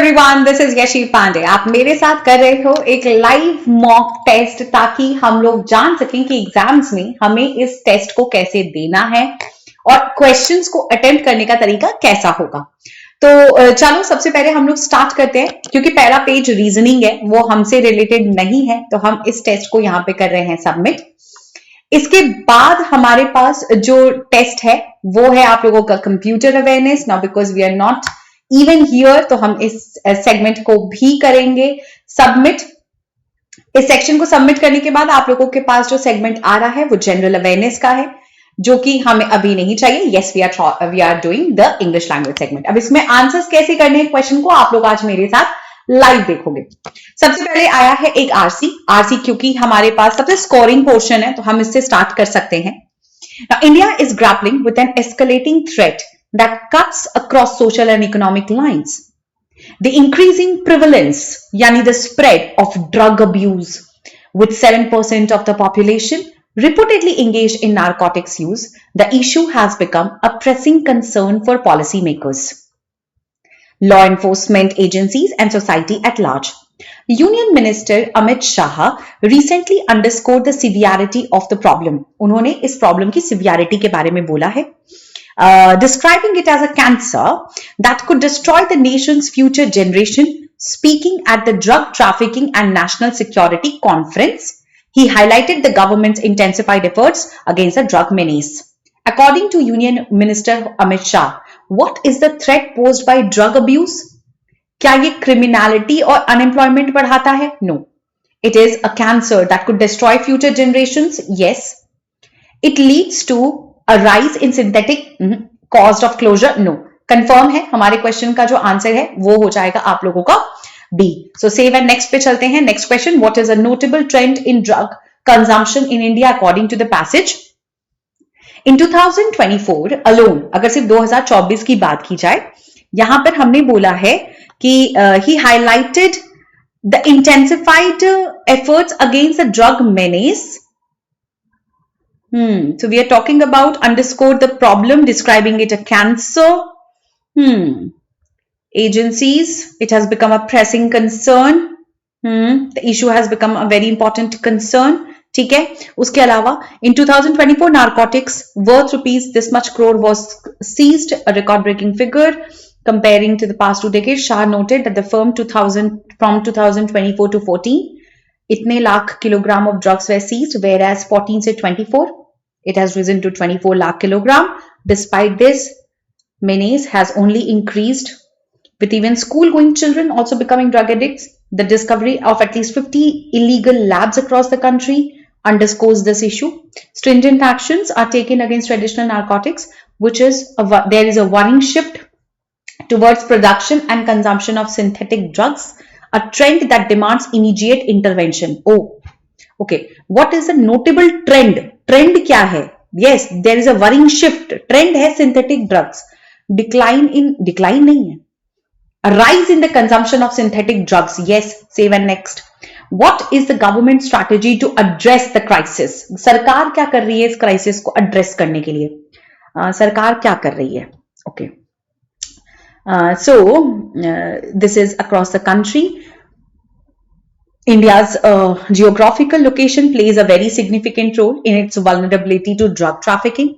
Everyone, this is Yashi Pandey. आप मेरे साथ कर रहे हो एक लाइव मॉक टेस्ट ताकि हम लोग जान सकें कि एग्जाम्स में हमें इस टेस्ट को कैसे देना है और क्वेश्चंस को अटेम्प्ट करने का तरीका कैसा होगा। तो चलो सबसे पहले हम लोग स्टार्ट करते हैं। क्योंकि पहला पेज रीजनिंग है, वो हमसे रिलेटेड नहीं है, तो हम इस टेस्ट को यहाँ पे कर रहे हैं सबमिट। इसके बाद हमारे पास जो टेस्ट है वो है आप लोगों का computer awareness. Now because we are not even here, तो हम इस सेगमेंट को भी करेंगे सबमिट। इस सेक्शन को सबमिट करने के बाद आप लोगों के पास जो सेगमेंट आ रहा है वो जनरल अवेयरनेस का है, जो कि हमें अभी नहीं चाहिए। Yes, we are doing the English language segment. अब इसमें आंसर्स कैसे करने हैं क्वेश्चन को आप लोग आज मेरे साथ लाइव देखोगे। सबसे पहले आया है एक आरसी क्योंकि हमारे पास सबसे स्कोरिंग पोर्शन है, तो हम इससे स्टार्ट कर सकते हैं। Now, India is grappling with an escalating threat that cuts across social and economic lines. The increasing prevalence, yani the spread of drug abuse, with 7% of the population reportedly engaged in narcotics use, the issue has become a pressing concern for policymakers, law enforcement agencies, and society at large. Union Minister Amit Shah recently underscored the severity of the problem. उन्होंने इस problem की severity के बारे में बोला है, describing it as a cancer that could destroy the nation's future generation. Speaking at the Drug Trafficking and National Security Conference, he highlighted the government's intensified efforts against the drug menace. According to Union Minister Amit Shah, what is the threat posed by drug abuse? क्या ये criminality और unemployment बढ़ाता है? No. It is a cancer that could destroy future generations. Yes. It leads to a rise in synthetic cost of closure. No. Confirm है, हमारे question का जो answer है वो हो जाएगा आप लोगों का B. So save and next पे चलते हैं. Next question, what is a notable trend in drug consumption in India according to the passage? In 2024 alone, अगर सिर्फ 2024 की बात की जाए, यहां पर हमने बोला है कि he highlighted the intensified efforts against the drug menace. So we are talking about underscore the problem, describing it a cancer. Agencies, it has become a pressing concern. The issue has become a very important concern. ठीक है. उसके अलावा in 2024 narcotics worth rupees this much crore was seized, a record breaking figure. Comparing to the past 2 decades, Shah noted that the from 2024 to 14, itne lakh kilogram of drugs were seized, whereas 14 से 24, it has risen to 24 lakh kilogram. Despite this, menace has only increased, with even school-going children also becoming drug addicts. The discovery of at least 50 illegal labs across the country underscores this issue. Stringent actions are taken against traditional narcotics, there is a worrying shift towards production and consumption of synthetic drugs, a trend that demands immediate intervention. Oh, okay. What is a notable trend? Trend क्या है? Yes, there is a worrying shift. Trend है synthetic drugs. Decline नहीं है. A rise in the consumption of synthetic drugs. Yes, save and next. What is the government strategy to address the crisis? सरकार क्या कर रही है इस crisis को address करने के लिए? सरकार क्या कर रही है? Okay. This is across the country. India's geographical location plays a very significant role in its vulnerability to drug trafficking.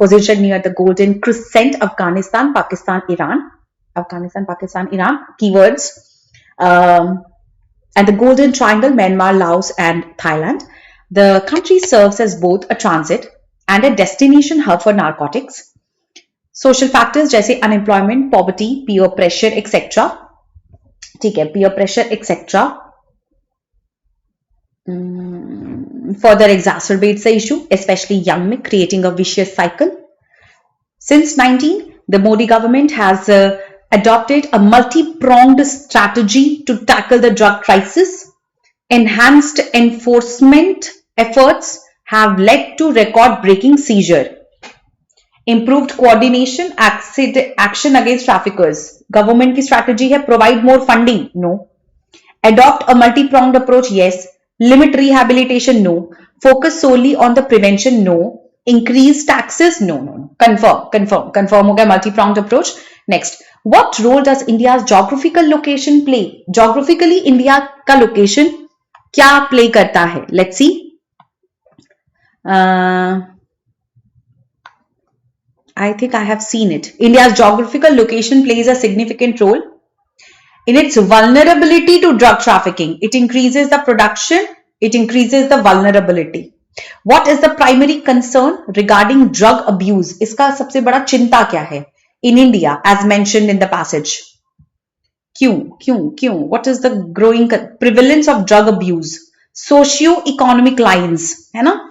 Positioned near the Golden Crescent, Afghanistan, Pakistan, Iran, keywords, and the Golden Triangle, Myanmar, Laos, and Thailand. The country serves as both a transit and a destination hub for narcotics. Social factors जैसे unemployment, poverty, peer pressure etcetera. ठीक है, peer pressure etcetera further exacerbates the issue, especially young में, creating a vicious cycle. Since 19, the Modi government has adopted a multi-pronged strategy to tackle the drug crisis. Enhanced enforcement efforts have led to record-breaking seizure. Improved coordination, action against traffickers. Government की strategy है provide more funding. No. Adopt a multi-pronged approach. Yes. Limit rehabilitation. No. Focus solely on the prevention. No. Increase taxes. No. Confirm हो गया multi-pronged approach. Next, What role does India's geographical location play? Geographically India का location क्या play करता है? Let's see. I think I have seen it. India's geographical location plays a significant role in its vulnerability to drug trafficking. It increases the production, it increases the vulnerability. What is the primary concern regarding drug abuse? इसका सबसे बड़ा चिंता क्या है? In India, as mentioned in the passage. क्यों? What is the growing prevalence of drug abuse? Socio-economic lines, है ना?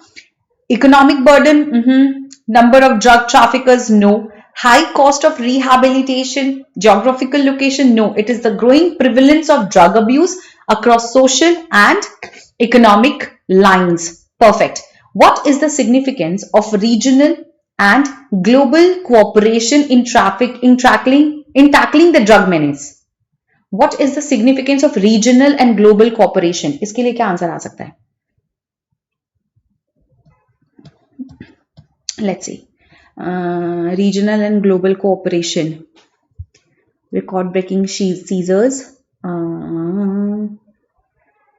Economic burden, number of drug traffickers, no. High cost of rehabilitation, geographical location, no. It is the growing prevalence of drug abuse across social and economic lines. Perfect. What is the significance of regional and global cooperation in tackling the drug menace? What is the significance of regional and global cooperation? इसके लिए क्या answer आ सकता है? Let's see. Regional and global cooperation. Record-breaking seizures.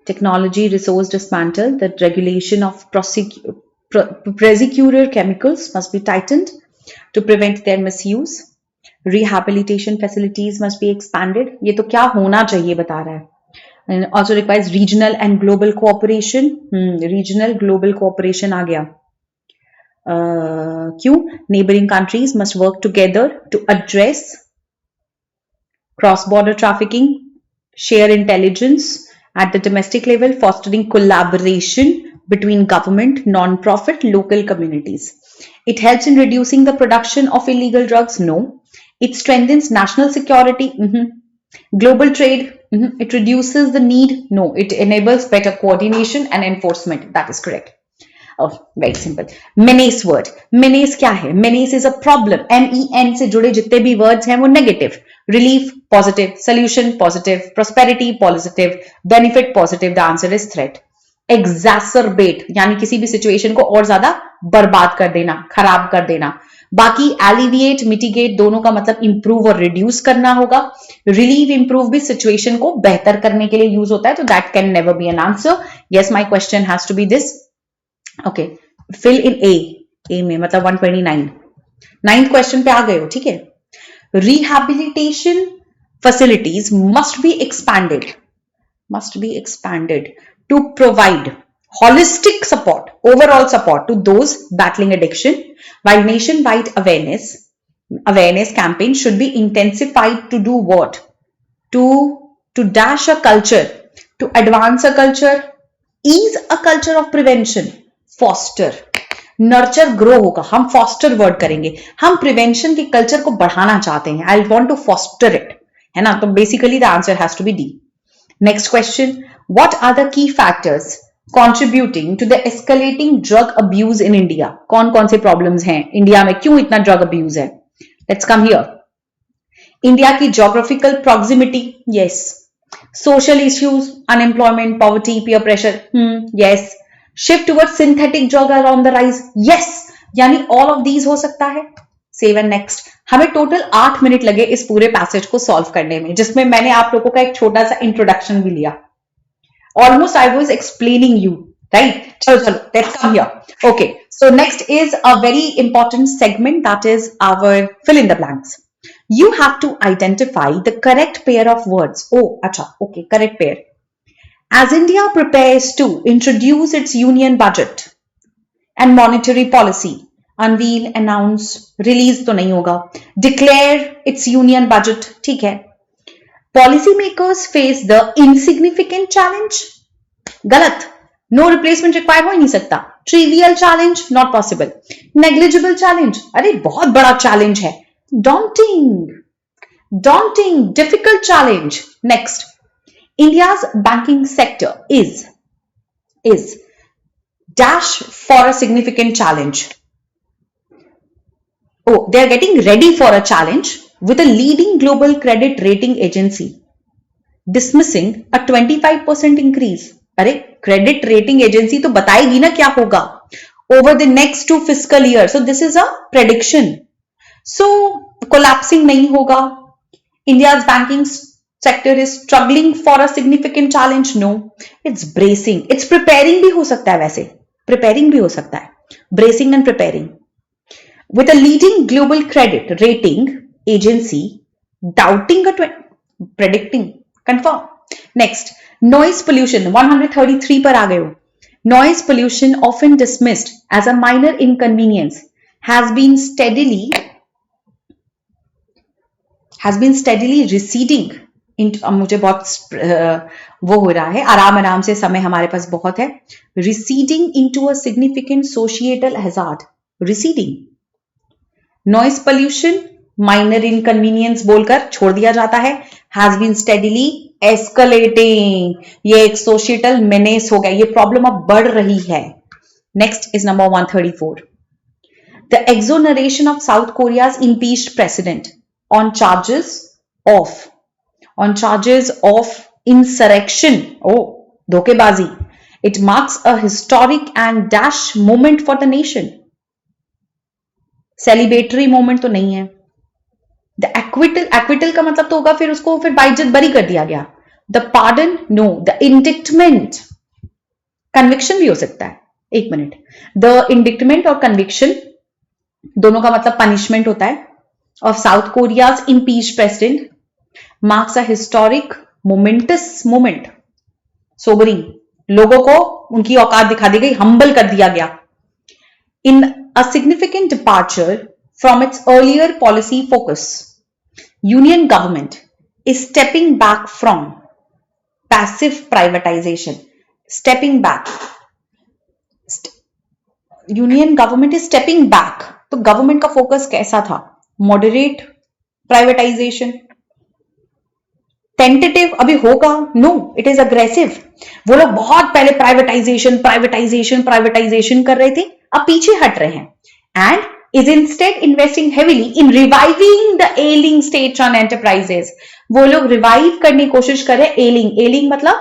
Technology resource dismantle. The regulation of prosecutor chemicals must be tightened to prevent their misuse. Rehabilitation facilities must be expanded. ये तो क्या होना चाहिए बता रहा है. And also requires regional and global cooperation. Regional global cooperation आ गया. Q. Neighboring countries must work together to address cross-border trafficking, share intelligence at the domestic level, fostering collaboration between government, non-profit, local communities. It helps in reducing the production of illegal drugs. No. It strengthens national security. Global trade. It reduces the need. No. It enables better coordination and enforcement. That is correct. Oh, very simple. Menace word. Menace क्या है? Menace is a problem. MEN से जुड़े जितने भी words हैं वो negative. Relief positive, solution positive, prosperity positive, benefit positive. The answer is threat. Exacerbate यानी किसी भी situation को और ज्यादा बर्बाद कर देना, खराब कर देना. बाकी alleviate, mitigate दोनों का मतलब improve और reduce करना होगा. Relieve, improve भी situation को बेहतर करने के लिए use होता है, तो that can never be an answer. Yes, my question has to be this. Okay, fill in A में मतलब 129. 9th question पे आ गए हो, ठीक है. Rehabilitation facilities must be expanded to provide holistic support, overall support to those battling addiction, while nationwide awareness campaign should be intensified to do what? To dash a culture, to advance a culture, ease a culture of prevention, foster, nurture grow होगा. हम foster word करेंगे. हम prevention के culture को बढ़ाना चाहते हैं. I want to foster it, है ना. तो basically the answer has to be D. Next question. What are the key factors contributing to the escalating drug abuse in India? कौन कौन से प्रॉब्लम्स हैं इंडिया में? क्यों इतना ड्रग अब्यूज है? Let's come here. इंडिया की geographical proximity, yes. Social issues, unemployment, poverty, peer pressure, yes. Shift towards synthetic drug are on the rise. Yes, यानी all of these हो सकता है. Save and next. हमें total 8 minute लगे इस पूरे passage को सॉल्व करने में, जिसमें मैंने आप लोगों का एक छोटा सा इंट्रोडक्शन भी लिया. Almost I was explaining you, right? चलो, let's come here. Okay, so next is a very important segment, that is our fill in the blanks. You have to identify the correct pair of words. Oh, अच्छा, okay, correct pair. As India prepares to introduce its union budget and monetary policy, unveil, announce, release तो नहीं होगा, declare its union budget, ठीक है. Policy makers face the insignificant challenge. गलत. No replacement required हो ही नहीं सकता. Trivial challenge, not possible. Negligible challenge, अरे बहुत बड़ा challenge है. Daunting, difficult challenge. Next. India's banking sector is dash for a significant challenge. Oh, they are getting ready for a challenge with a leading global credit rating agency dismissing a 25% increase. अरे credit rating agency तो बताएगी ना क्या होगा over the next 2 fiscal years. So this is a prediction. So collapsing नहीं होगा, India's banking sector is struggling for a significant challenge. No, it's bracing. It's preparing भी हो सकता है, वैसे preparing भी हो सकता है. Bracing and preparing. With a leading global credit rating agency doubting predicting confirm. Next, noise pollution 133 पर आ गए हो. Noise pollution, often dismissed as a minor inconvenience, has been steadily receding. मुझे बहुत वो हो रहा है, आराम से समय हमारे पास बहुत है. Receding into a significant societal hazard. Receding. Noise pollution, minor inconvenience बोलकर छोड़ दिया जाता है. Has been steadily escalating. ये एक societal menace हो गया. ये problem अब बढ़ रही है. Next is number 134. The exoneration of South Korea's impeached president on charges of insurrection. Oh, धोखेबाजी. It marks a historic and dash moment for the nation. Celebratory moment तो नहीं है. The acquittal का मतलब तो होगा फिर उसको फिर बाइज्जत बरी कर दिया गया. The pardon, no. The indictment, conviction भी हो सकता है. एक मिनट. The indictment और conviction दोनों का मतलब punishment होता है. Of South Korea's impeached president marks a historic, momentous moment. Sobering. लोगों को उनकी औकात दिखा दी गई, humble कर दिया गया. In a significant departure from its earlier policy focus, Union government is stepping back from passive privatization. Stepping back. Union government is stepping back. तो government का focus कैसा था? Moderate privatization. Tentative अभी होगा? No, it is aggressive. वो लोग बहुत पहले privatization कर रहे थे, अब पीछे हट रहे हैं. And is instead investing heavily in reviving the ailing state-run enterprises. वो लोग revive करने की कोशिश कर रहे हैं. ailing मतलब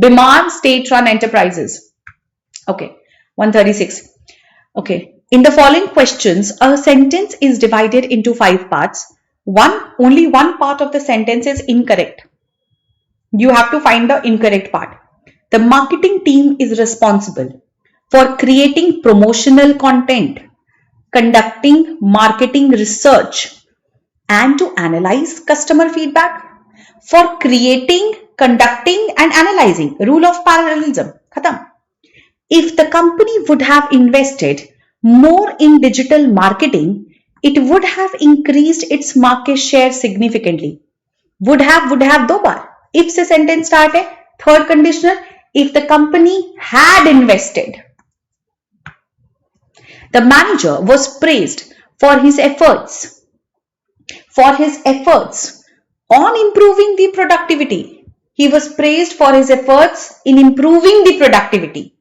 बीमार state-run enterprises. Okay, 136. Okay, in the following questions, a sentence is divided into 5 parts. Only one part of the sentence is incorrect. You have to find the incorrect part. The marketing team is responsible for creating promotional content, conducting marketing research, and to analyze customer feedback. For creating, conducting, and analyzing. Rule of parallelism. Khatam. If the company would have invested more in digital marketing, it would have increased its market share significantly. Would have दो बार. If से sentence start है. Third conditional, if the company had invested. The manager was praised for his efforts on improving the productivity. He was praised for his efforts in improving the productivity.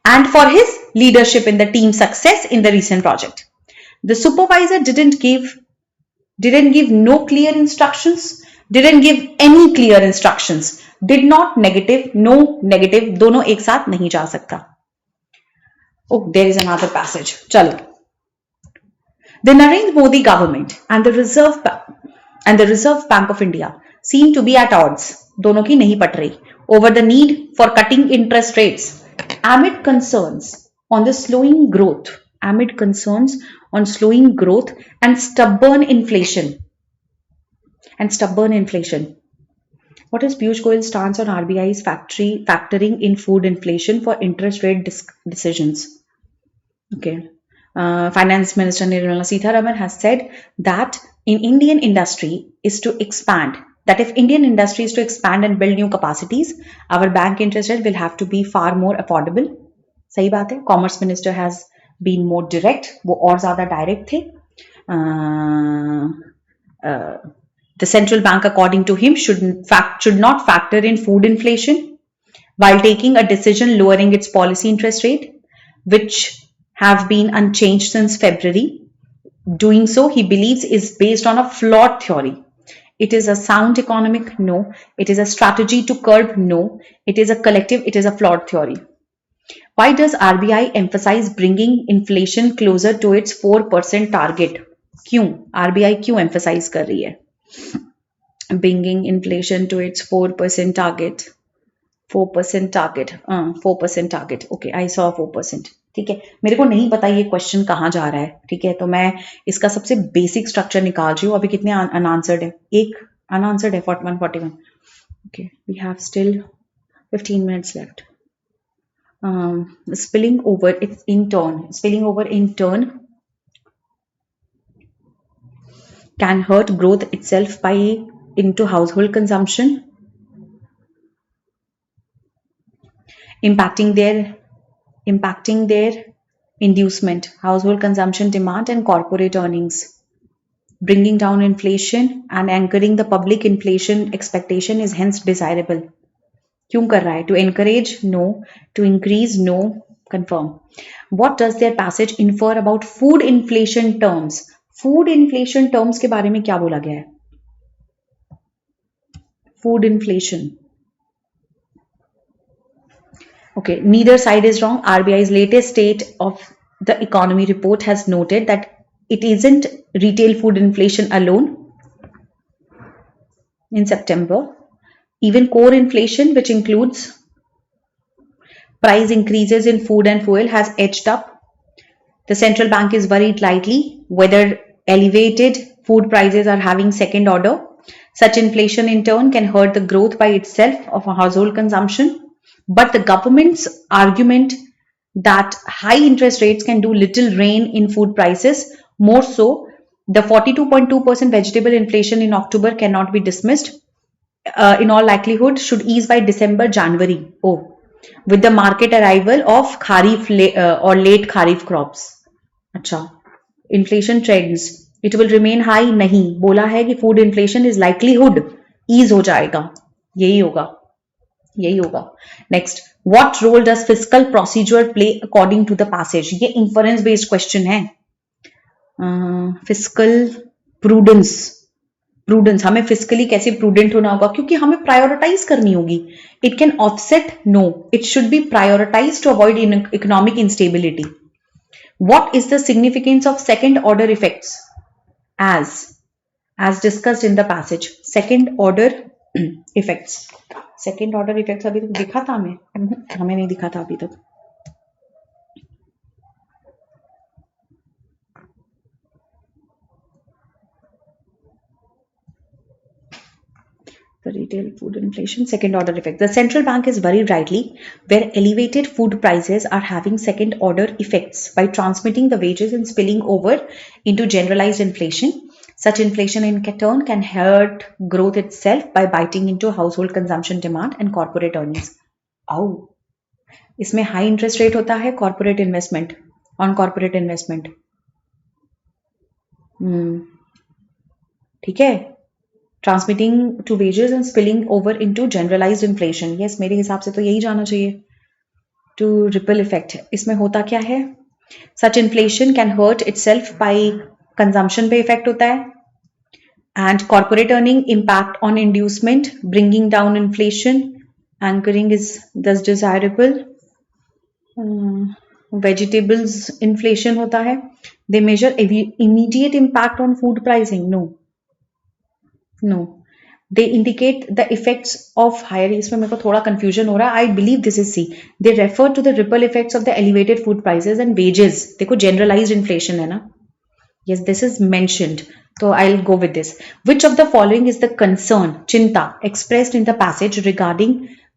And for his leadership in the team success in the recent project. The supervisor didn't give no clear instructions, didn't give any clear instructions, did not negative, no negative, दोनों एक साथ नहीं जा सकता. Oh, there is another passage. चलो. The Narendra Modi government and the Reserve Bank of India seem to be at odds. दोनों की नहीं पट रही. Over the need for cutting interest rates amid concerns on slowing growth and stubborn inflation. What is Piyush Goyal's stance on RBI's factoring in food inflation for interest rate decisions? Okay. Finance Minister Nirmala Sitharaman has said that if Indian industry is to expand and build new capacities, our bank interest rate will have to be far more affordable. सही बात है. Commerce Minister has been more direct. वो और ज़्यादा direct थे. The central bank, according to him, should not factor in food inflation while taking a decision lowering its policy interest rate, which have been unchanged since February. Doing so, he believes, is based on a flawed theory. It is a sound economic? No. It is a strategy to curb? No. It is a collective? It is a flawed theory. Why does RBI emphasize bringing inflation closer to its 4% target? क्यों RBI क्यों emphasise कर रही है? Bringing inflation to its 4% target. 4% target. 4% target. Okay, I saw 4%. ठीक है, मेरे को नहीं पता ये क्वेश्चन कहाँ जा रहा है. ठीक है, तो मैं इसका सबसे बेसिक स्ट्रक्चर निकाल रही हूँ. अभी कितने अनआंसर्ड है? एक अनआंसर्ड है 141. Okay, we have still 15 minutes left. Spilling over in turn can hurt growth itself by into household consumption, impacting their inducement, household consumption demand and corporate earnings, bringing down inflation and anchoring the public inflation expectation is hence desirable. क्यों कर रहा है? To encourage? No. To increase? No. Confirm. What does their passage infer about food inflation terms? Food inflation terms के बारे में क्या बोला गया है? Food inflation. Okay, neither side is wrong. RBI's latest State of the Economy report has noted that it isn't retail food inflation alone in September. Even core inflation, which includes price increases in food and fuel, has edged up. The central bank is worried lightly whether elevated food prices are having second order. Such inflation in turn can hurt the growth by itself of a household consumption. But the government's argument that high interest rates can do little rein in food prices, more so, the 42.2% vegetable inflation in October cannot be dismissed. In all likelihood, should ease by December, January. With the market arrival of kharif or late kharif crops. अच्छा, inflation trends. It will remain high. नहीं, बोला है कि food inflation is likelihood ease हो जाएगा. यही होगा. Next, what role does fiscal procedure play according to the passage? ये inference based question है. Fiscal prudence. हमें फिजिकली कैसे प्रूडेंट होना होगा? क्योंकि हमें प्रायोरिटाइज करनी होगी. It can offset? No, it should be prioritise to avoid economic instability. What is the significance of second order effects as discussed in the passage? Second order effects. Second order effects अभी तक दिखा था हमें नहीं दिखा था अभी तक. The retail food inflation, second order effect. The central bank is worried rightly where elevated food prices are having second order effects by transmitting the wages and spilling over into generalized inflation. Such inflation in turn can hurt growth itself by biting into household consumption demand and corporate earnings. इसमें high interest rate होता है corporate investment, on corporate investment. ठीक है. Transmitting to wages and spilling over into generalized inflation. Yes, मेरे हिसाब से तो यही जाना चाहिए. To ripple effect. इसमें होता क्या है? Such inflation can hurt itself by consumption पे effect होता है. And corporate earning impact on inducement, bringing down inflation. Anchoring is thus desirable. Vegetables inflation होता है. They measure immediate impact on food pricing. No, they indicate the effects of higher. इसमें मेरे को थोड़ा confusion हो रहा है. I believe this is C. They refer to the ripple effects of the elevated food prices and wages. देखो generalized inflation है ना. Yes, this is mentioned. So I'll go with this. Which of the following is the concern, चिंता, expressed in the passage regarding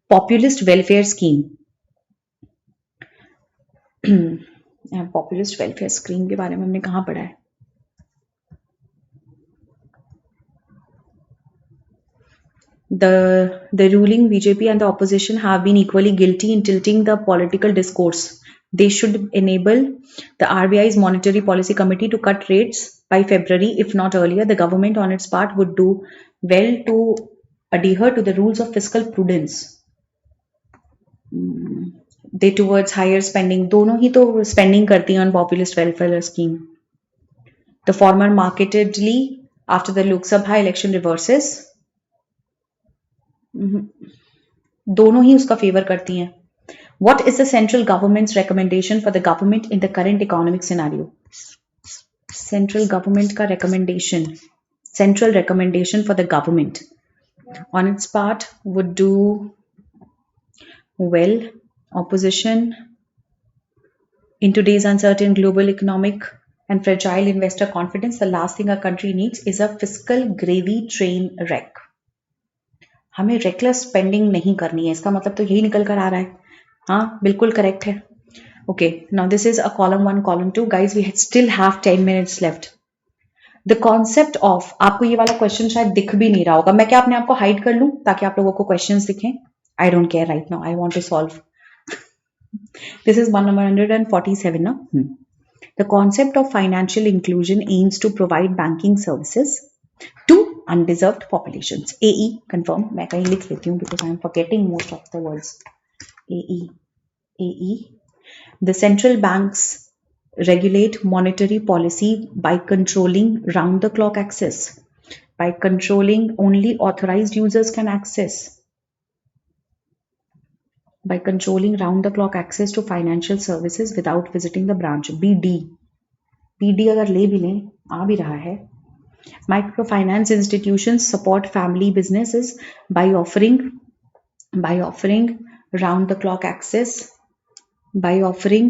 populist welfare scheme? Populist welfare scheme के बारे में हमने कहाँ पढ़ा है? The ruling BJP and the opposition have been equally guilty in tilting the political discourse. They should enable the RBI's Monetary Policy Committee to cut rates by February, if not earlier. The government on its part would do well to adhere to the rules of fiscal prudence. They towards higher spending. दोनों ही तो spending करती हैं on populist welfare scheme. The former markedly after the Lok Sabha election reverses. दोनों ही उसका favour करती हैं. What is the central government's recommendation for the government in the current economic scenario? Central government का recommendation, central recommendation for the government on its part would do well. Opposition in today's uncertain global economic and fragile investor confidence, the last thing our country needs is a fiscal gravy train wreck. हमें reckless spending नहीं करनी है, इसका मतलब तो यही निकल कर आ रहा है. हाँ, बिल्कुल करेक्ट है. Okay, now this is a column 1, column 2. Guys, we still have 10 minutes left. The concept of, आपको ये वाला क्वेश्चन शायद दिख भी नहीं रहा होगा. मैं क्या अपने आप को हाइड कर लूं ताकि आप लोगों को क्वेश्चंस दिखें? I don't care right now, I want to solve. This is 147 ना. The concept of financial inclusion aims to provide banking services to undeserved populations. AE, confirm. मैं कहीं लिख लेती हूँ because I am forgetting most of the words. AE, AE. The central banks regulate monetary policy by controlling round-the-clock access. By controlling, only authorized users can access. By controlling round-the-clock access to financial services without visiting the branch. BD. BD अगर ले भी लें, आ भी रहा है. Microfinance institutions support family businesses by offering round-the-clock access. By offering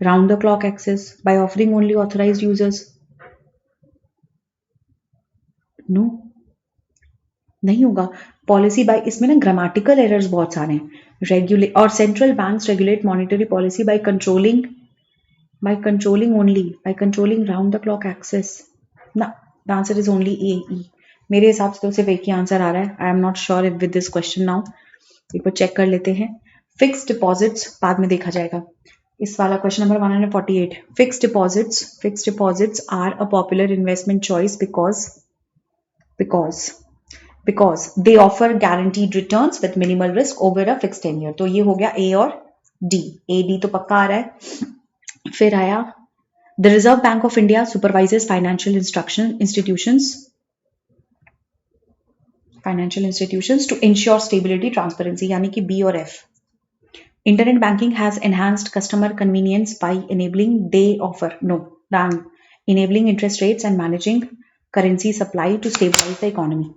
round-the-clock access. By offering only authorized users. No. नहीं होगा. Policy bye, इसमें ना ग्रामेटिकल एरर्स बहुत सारे हैं. रेगुलेट और central banks regulate monetary policy by controlling round the clock access. ना, the answer is only A. मेरे हिसाब से तो सिर्फ एक ही आंसर आ रहा है. आई am not sure with this question. Now एक बार चेक कर लेते हैं. फिक्स डिपॉजिट्स बाद में देखा जाएगा. इस वाला question number 148. Fix deposits are a popular investment choice because they offer guaranteed returns with minimal risk over a fixed tenure. तो ये हो गया A और D. A D तो पक्का आ रहा है. फिर आया The Reserve Bank of India supervises financial institutions to ensure stability, transparency, यानी कि B और F. Internet banking has enhanced customer convenience by enabling enabling interest rates and managing currency supply to stabilize the economy.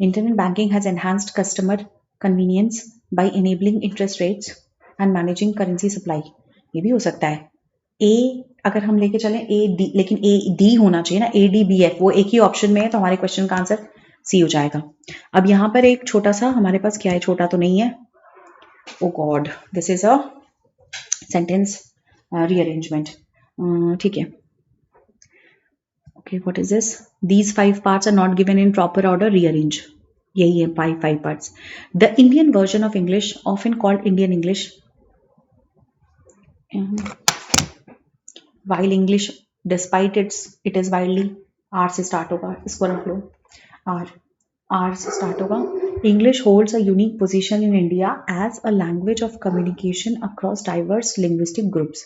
Internet banking has enhanced customer convenience by enabling interest rates and managing currency supply. ये भी हो सकता है. A अगर हम लेके चलें A D, लेकिन A D होना चाहिए ना. A D B F वो एक ही ऑप्शन में है, तो हमारे क्वेश्चन का आंसर C हो जाएगा. अब यहाँ पर एक छोटा सा हमारे पास क्या है, छोटा तो नहीं है. Oh God, this is a sentence rearrangement. ठीक है. Okay, what is this? These 5 parts are not given in proper order. Rearrange. यही है 5 parts. The Indian version of English, often called Indian English, while English, despite it is widely, R से start होगा. इसको रख लो. R से start होगा. English holds a unique position in India as a language of communication across diverse linguistic groups.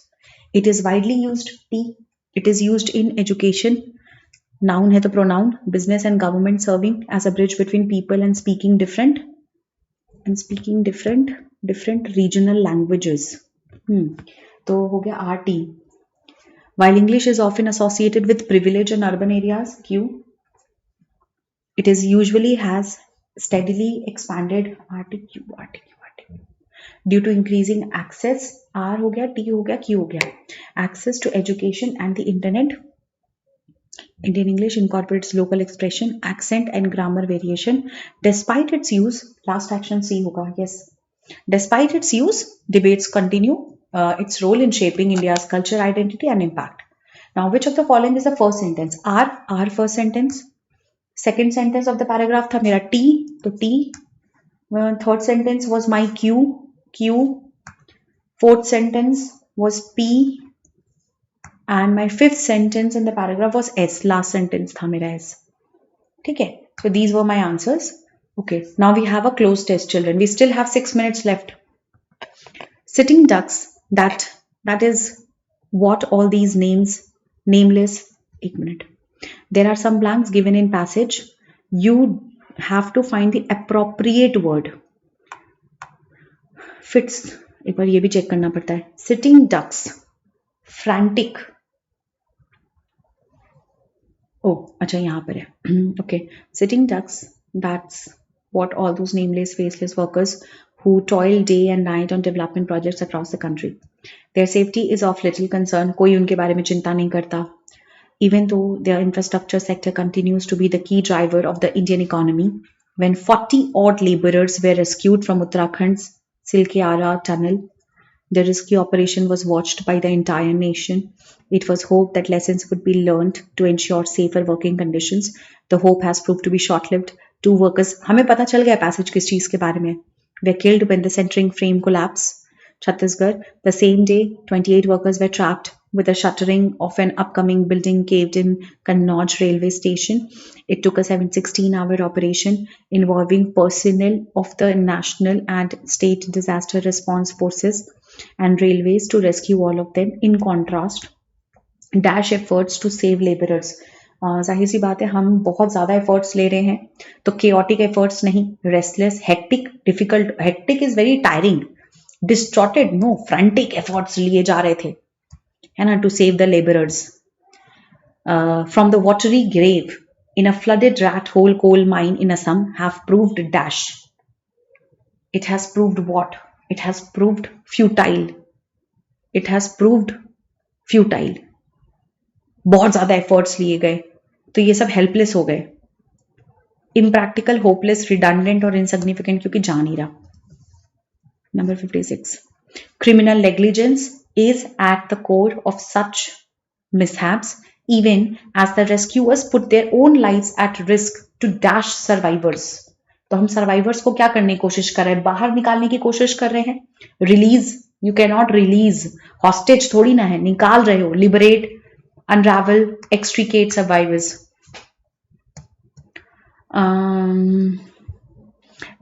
It is widely used. It is used in education. Noun है तो pronoun. Business and government, serving as a bridge between people and speaking different regional languages. तो हो गया RT. While English is often associated with privilege in urban areas, Q. It is usually has steadily expanded. RT. Due to increasing access. R हो गया, T हो गया, Q हो गया. Access to education and the internet. Indian English incorporates local expression, accent and grammar variation. Despite its use, last action C होगा. Yes. Despite its use, debates continue its role in shaping India's culture, identity and impact. Now, which of the following is the first sentence? R first sentence. Second sentence of the paragraph था मेरा T, तो T. Third sentence was my Q. Fourth sentence was P. And my fifth sentence in the paragraph was S. Last sentence था मेरा S. ठीक है. So these were my answers. Okay. Now we have a closed test, children. We still have 6 minutes left. Sitting ducks. That is what all these names. Nameless. 1 minute. There are some blanks given in passage. You have to find the appropriate word. Fits. एक बार ये भी check करना पड़ता है. Sitting ducks. Frantic. Oh, अच्छा यहाँ पर है. Okay, sitting ducks. That's what all those nameless, faceless workers who toil day and night on development projects across the country. Their safety is of little concern. कोई उनके बारे में चिंता नहीं करता. Even though their infrastructure sector continues to be the key driver of the Indian economy, when 40 odd laborers were rescued from Uttarakhand's Silkiara tunnel, the rescue operation was watched by the entire nation. It was hoped that lessons would be learned to ensure safer working conditions. The hope has proved to be short-lived. Two workers, हमें पता चल गया passage किस चीज के बारे में. Were killed when the centering frame collapsed. Chhattisgarh, the same day, 28 workers were trapped with the shuttering of an upcoming building caved in Kannauj railway station. It took a 16-hour operation involving personnel of the national and state disaster response forces and railways to rescue all of them. In contrast, dash efforts to save laborers. जाहिर सी बात है हम बहुत ज़्यादा efforts ले रहे हैं तो chaotic एफर्ट्स नहीं, restless, hectic, difficult. Hectic is very tiring, distorted, no, frantic efforts लिए जा रहे थे, है ना, to save the labourers from the watery grave in a flooded rat hole coal mine in Assam have proved dash. It has proved what? It has proved futile. It has proved futile. बहुत ज्यादा efforts लिए गए तो ये सब helpless हो गए, impractical, hopeless, redundant और इनसिग्निफिकेंट, क्योंकि जा नहीं रहा. Number 56. Criminal negligence is at the core of such mishaps, even as the rescuers put their own lives at risk to dash survivors. तो हम सर्वाइवर्स को क्या करने की कोशिश कर रहे हैं? बाहर निकालने की कोशिश कर रहे हैं. Release, you can not release, hostage थोड़ी ना है, निकाल रहे हो. Liberate, unravel, extricate survivors.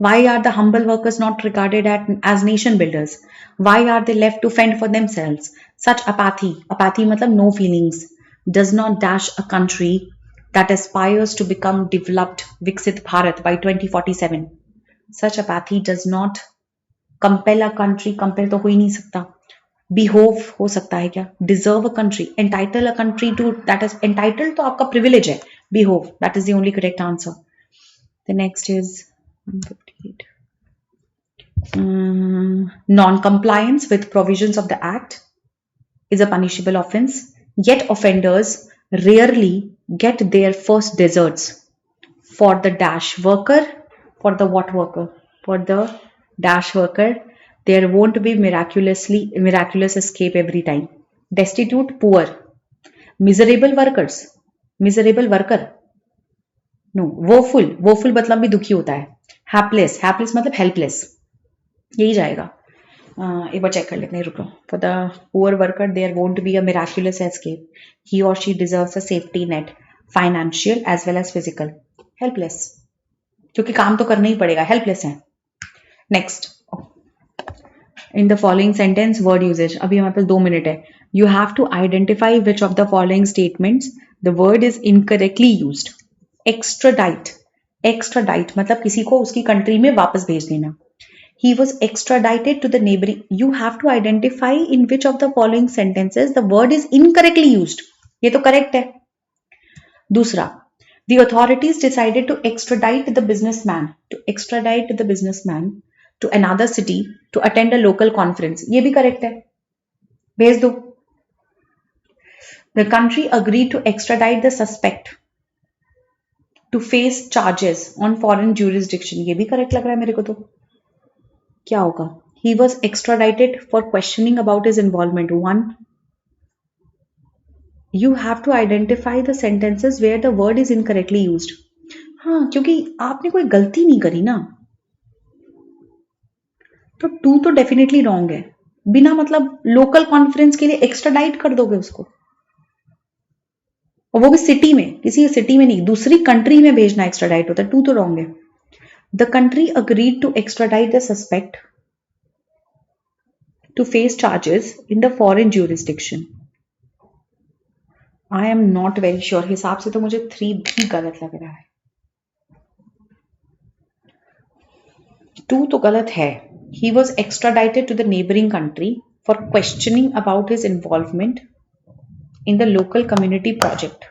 Why are the humble workers not regarded as nation builders? Why are they left to fend for themselves? Such apathy मतलब no feelings, does not dash a country that aspires to become developed Viksit Bharat by 2047. Such apathy does not compel a country, compel तो हो ही नहीं सकता. Behove हो सकता है क्या? Deserve a country, entitle a country to, that is entitled तो आपका privilege है. Behove, that is the only correct answer. The next is 158. Non-compliance with provisions of the Act is a punishable offence, yet offenders rarely get their first deserts. For the dash worker, for the what worker? For the dash worker, there won't be miraculous escape every time. Destitute, poor. Miserable workers, miserable worker. No, woeful मतलब भी दुखी होता है. Hapless मतलब helpless. यही जाएगा. एक बार check कर लेते हैं, रुको. For the poor worker, there won't be a miraculous escape. He or she deserves a safety net, financial as well as physical. Helpless, क्योंकि काम तो करना ही पड़ेगा. Helpless है. Next. In the following sentence, word usage. अभी हमारे पास 2 minute है. You have to identify which of the following statements the word is incorrectly used. Extradite. Extradite मतलब किसी को उसकी कंट्री में वापस भेज देना. He was extradited to the neighboring. You have to identify in which of the following sentences the word is incorrectly used. ये तो correct है. दूसरा, the authorities decided to extradite the businessman. To extradite the businessman to another city to attend a local conference. ये भी correct है. भेज दो. The country agreed to extradite the suspect to face charges on foreign jurisdiction. ये भी correct लग रहा है मेरे को तो. क्या होगा? He was extradited for questioning about his involvement. 1. You have to identify the sentences where the word is incorrectly used. हाँ, क्योंकि आपने कोई गलती नहीं करी ना, तो 2 तो डेफिनेटली रॉन्ग है. बिना मतलब लोकल कॉन्फ्रेंस के लिए एक्स्ट्राडाइट कर दोगे उसको, और वो भी सिटी में, किसी सिटी में नहीं, दूसरी कंट्री में भेजना एक्स्ट्राडाइट होता है. 2 तो रॉन्ग है. The country agreed to extradite the suspect to face charges in the foreign jurisdiction. I am not very sure. हिसाब से तो मुझे 3 भी गलत लग रहा है. 2 तो गलत है. He was extradited to the neighboring country for questioning about his involvement in the local community project.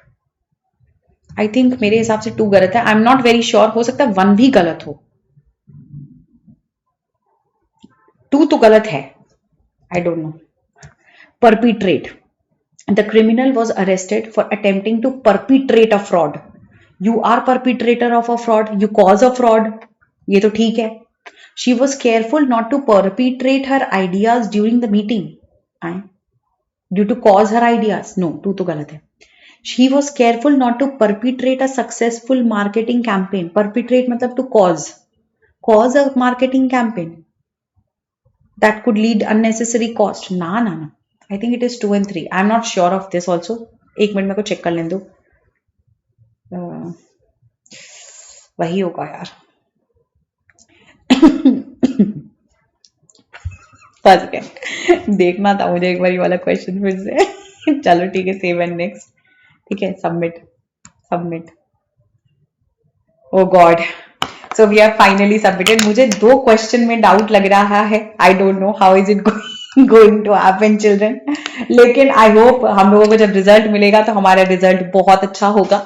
I think मेरे हिसाब से 2 गलत है। आई एम नॉट वेरी श्योर, हो सकता है 1 भी गलत हो। 2 तो गलत है, I don't know. Perpetrate, the criminal was arrested for attempting to perpetrate a fraud. You are perpetrator of a fraud, you cause a fraud, ये तो ठीक है। She was careful not to perpetrate her ideas during the meeting, due to cause her ideas, no 2 तो गलत है। She was careful not to perpetrate a successful marketing campaign. Perpetrate मतलब to cause a marketing campaign that could lead unnecessary cost. ना ना ना, I think it is 2 and 3. I'm not sure of this also. एक minute मेरे को check कर लेने दो। वही होगा यार। फंस गए। देखना था मुझे एक बार ये वाला क्वेश्चन फिर से। चलो ठीक है, सेव एंड नेक्स्ट। ठीक है, submit. Oh God, so we are finally submitted. मुझे 2 क्वेश्चन में डाउट लग रहा है। I don't know how is it going to happen children, लेकिन आई होप हम लोगों को जब रिजल्ट मिलेगा तो हमारा रिजल्ट बहुत अच्छा होगा।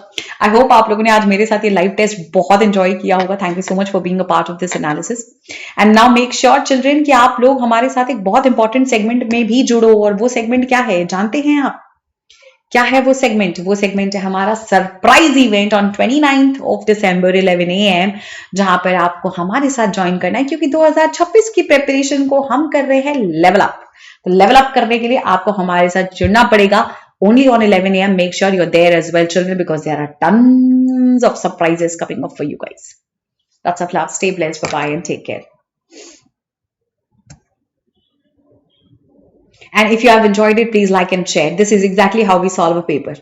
आई होप आप लोगों ने आज मेरे साथ ये लाइव टेस्ट बहुत एंजॉय किया होगा। Thank you so much for being a part of this analysis. And now make sure children कि आप लोग हमारे साथ एक बहुत इंपॉर्टेंट सेगमेंट में भी जुड़ो। और वो सेगमेंट क्या है जानते हैं आप? क्या है वो सेगमेंट? वो सेगमेंट है हमारा surprise event on 29th of December 11 AM, जहां पर आपको हमारे साथ ज्वाइन करना है, क्योंकि 2026 की प्रिपरेशन को हम कर रहे हैं लेवल अप। तो लेवल अप करने के लिए आपको हमारे साथ जुड़ना पड़ेगा only on 11 AM. Make sure you're there as well, children, because there are tons of surprises coming up for you guys. Lots of love. Stay blessed. Bye-bye and take care. And if you have enjoyed it, please like and share. This is exactly how we solve a paper.